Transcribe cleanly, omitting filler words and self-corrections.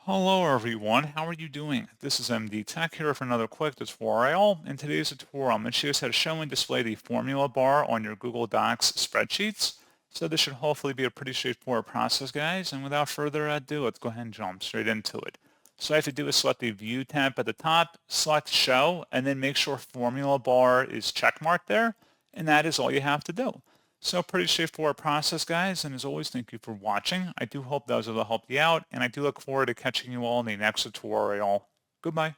Hello everyone, how are you doing? This is MD Tech here for another quick tutorial. In today's tutorial, I'm going to show you how to show and display the formula bar on your Google Docs spreadsheets. So this should hopefully be a pretty straightforward process, guys. And without further ado, let's go ahead and jump straight into it. So all I have to do is select the View tab at the top, select Show, and then make sure formula bar is checkmarked there. And that is all you have to do. So pretty straightforward process, guys, and as always, thank you for watching. I do hope those will help you out, and I do look forward to catching you all in the next tutorial. Goodbye.